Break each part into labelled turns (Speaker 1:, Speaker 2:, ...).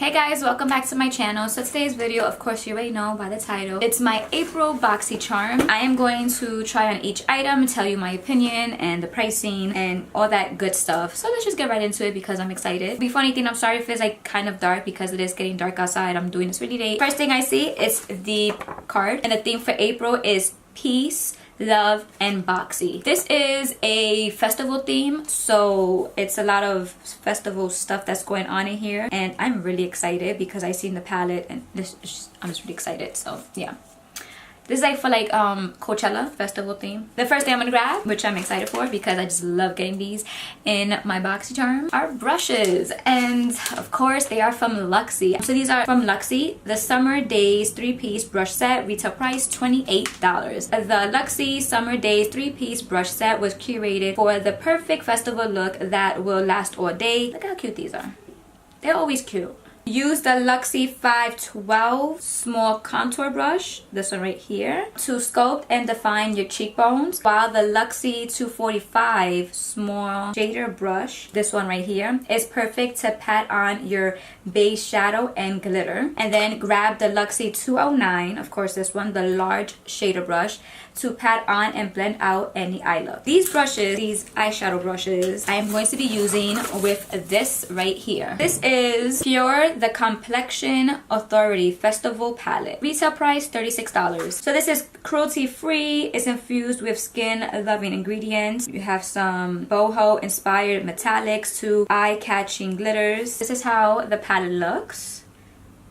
Speaker 1: Hey guys, welcome back to my channel. So today's video, of course you already know by the title, it's my April Boxycharm. I am going to try on each item, tell you my opinion and the pricing and all that good stuff. So let's just get right into it because I'm excited. Before anything, I'm sorry if it's like kind of dark because it is getting dark outside. I'm doing this really late. First thing I see is the card, and the theme for April is peace, love, and boxy. This is a festival theme, so it's a lot of festival stuff that's going on in here, and I'm really excited because I seen the palette and I'm just really excited. So yeah, this is like for like Coachella festival theme. The first thing I'm gonna grab, which I'm excited for because I just love getting these in my Boxycharm, are brushes, and of course they are from Luxie. So these are from Luxie, the Summer Daze 3-piece brush set, retail price $28. The Luxie Summer Daze 3-piece brush set was curated for the perfect festival look that will last all day. Look how cute these are. They're always cute. Use the Luxie 512 small contour brush, this one right here, to sculpt and define your cheekbones, while the Luxie 245 small shader brush, this one right here, is perfect to pat on your base shadow and glitter. And then grab the Luxie 209, of course this one, the large shader brush, to pat on and blend out any eye look. These brushes, these eyeshadow brushes, I am going to be using with this right here. This is PUR the Complexion Authority Festival Palette. Retail price $36. So this is cruelty free. It's infused with skin loving ingredients. You have some boho inspired metallics to eye catching glitters. This is how the palette looks.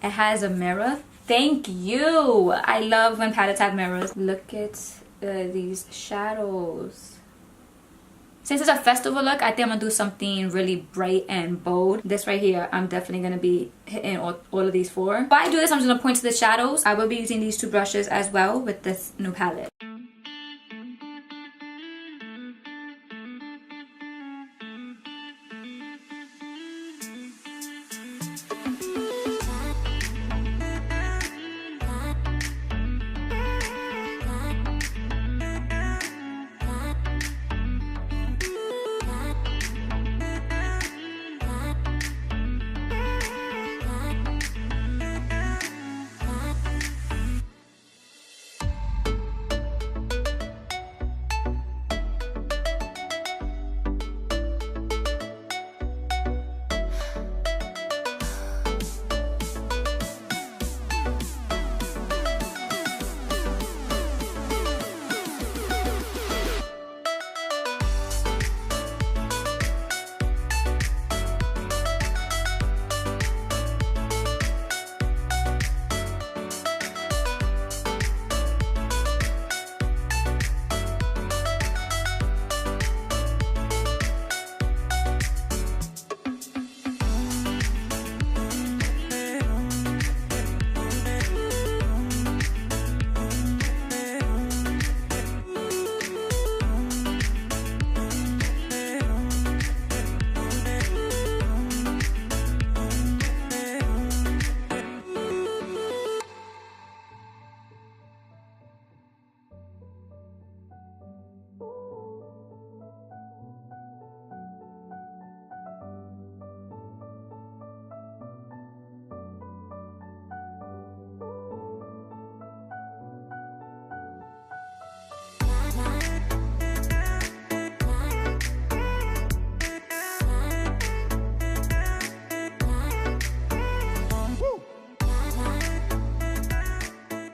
Speaker 1: It has a mirror. Thank you. I love when palettes have mirrors. Look at these shadows. Since it's a festival look, I think I'm gonna do something really bright and bold. This right here, I'm definitely gonna be hitting all of these four. While I do this, I'm just gonna point to the shadows. I will be using these two brushes as well with this new palette.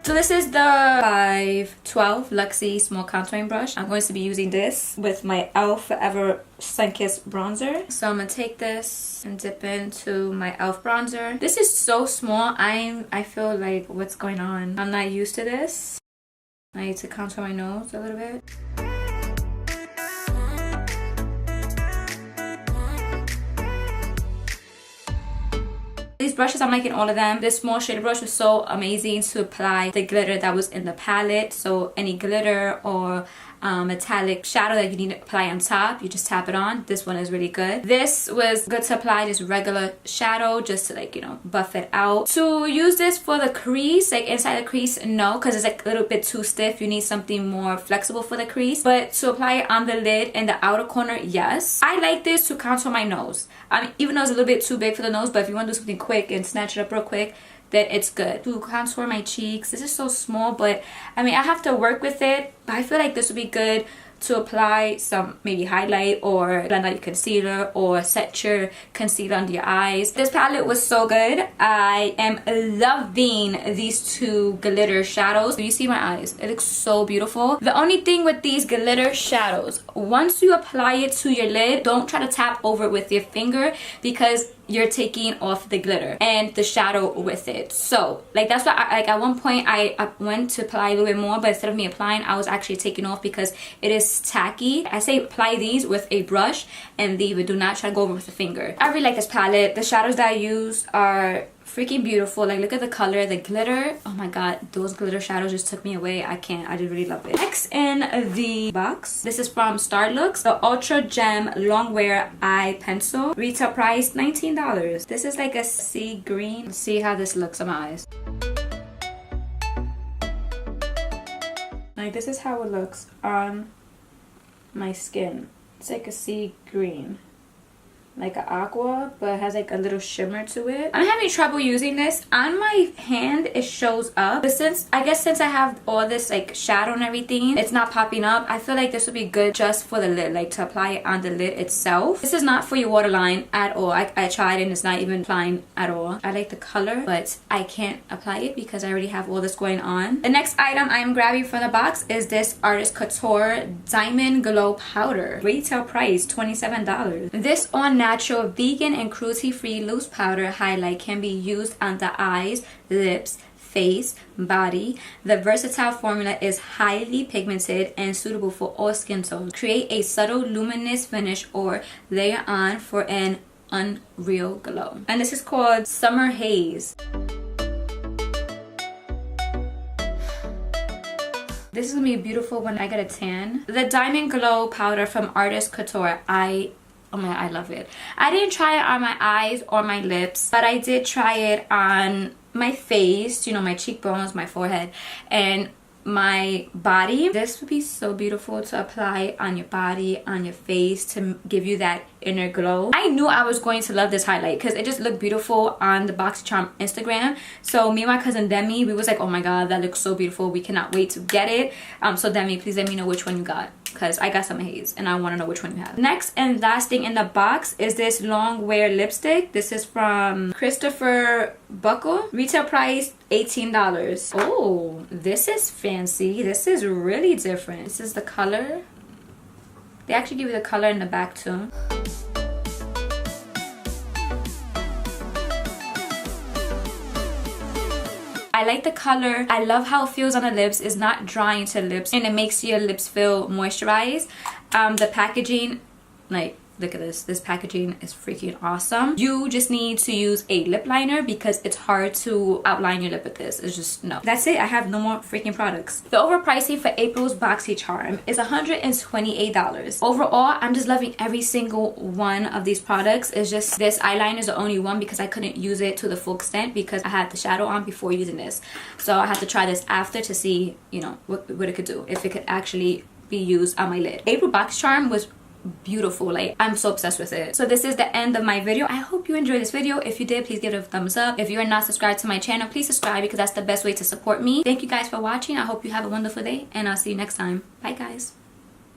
Speaker 1: So this is the 512 Luxie small contouring brush. I'm going to be using this with my e.l.f. Forever Sunkissed bronzer. So I'm gonna take this and dip into my e.l.f. bronzer. This is so small. I feel like what's going on. I'm not used to this. I need to contour my nose a little bit. These brushes, I'm liking all of them. This small shader brush was so amazing to apply the glitter that was in the palette. So any glitter or metallic shadow that you need to apply on top. You just tap it on. This one is really good. This was good to apply just regular shadow, just to like, you know, buff it out. To use this for the crease, like inside the crease, no, because it's like a little bit too stiff. You need something more flexible for the crease. But to apply it on the lid in the outer corner, yes. I like this to contour my nose. Even though it's a little bit too big for the nose, but if you want to do something quick and snatch it up real quick, then it's good. To contour my cheeks, this is so small, but I mean, I have to work with it. But I feel like this would be good to apply some maybe highlight or blend out your concealer or set your concealer under your eyes. This palette was so good. I am loving these two glitter shadows. You see my eyes? It looks so beautiful. The only thing with these glitter shadows, once you apply it to your lid, don't try to tap over it with your finger because you're taking off the glitter and the shadow with it. So like that's why like at one point I went to apply a little bit more, but instead of me applying, I was actually taking off because it is tacky. I say apply these with a brush and leave it. Do not try to go over with a finger. I really like this palette. The shadows that I use are freaking beautiful. Like look at the color, the glitter. Oh my god, those glitter shadows just took me away. I can't, I just really love it. Next in the box, this is from Starlooks, the Ultra Gem Longwear Eye Pencil. Retail price $19. This is like a sea green. Let's see how this looks on my eyes. Like this is how it looks on my skin. It's like a sea green, like an aqua, but it has like a little shimmer to it. I'm having trouble using this. On my hand it shows up, but since I have all this like shadow and everything, it's not popping up. I feel like this would be good just for the lid, like to apply it on the lid itself. This is not for your waterline at all. I tried and it's not even applying at all. I like the color, but I can't apply it because I already have all this going on. The next item I'm grabbing from the box is this Artist Couture Diamond Glow Powder. Retail price $27. This on natural vegan and cruelty-free loose powder highlight can be used on the eyes, lips, face, body. The versatile formula is highly pigmented and suitable for all skin tones. Create a subtle luminous finish or layer on for an unreal glow. And this is called Summer Haze. This is gonna be beautiful when I get a tan. The Diamond Glow Powder from Artist Couture. Oh my god, I love it. I didn't try it on my eyes or my lips, but I did try it on my face, you know, my cheekbones, my forehead, and my body. This would be so beautiful to apply on your body, on your face, to give you that inner glow. I knew I was going to love this highlight because it just looked beautiful on the Boxycharm Instagram. So me and my cousin Demi, we was like, oh my god, that looks so beautiful. We cannot wait to get it. So Demi, please let me know which one you got, because I got some Haze and I want to know which one you have. Next and last thing in the box is this Longwear lipstick. This is from Kristofer Buckle. Retail price $18. Oh, this is fancy. This is really different. This is the color. They actually give you the color in the back too. I like the color. I love how it feels on the lips. It's not drying to the lips and it makes your lips feel moisturized. The packaging, like, look at this. This packaging is freaking awesome. You just need to use a lip liner because it's hard to outline your lip with this. It's just, no. That's it. I have no more freaking products. The overall pricing for April's Boxycharm is $128. Overall, I'm just loving every single one of these products. It's just this eyeliner is the only one because I couldn't use it to the full extent because I had the shadow on before using this. So I had to try this after to see, you know, what it could do, if it could actually be used on my lid. April Boxycharm was beautiful. Like, I'm so obsessed with it. So this is the end of my video. I hope you enjoyed this video. If you did, please give it a thumbs up. If you are not subscribed to my channel, please subscribe because that's the best way to support me. Thank you guys for watching. I hope you have a wonderful day and I'll see you next time. Bye guys.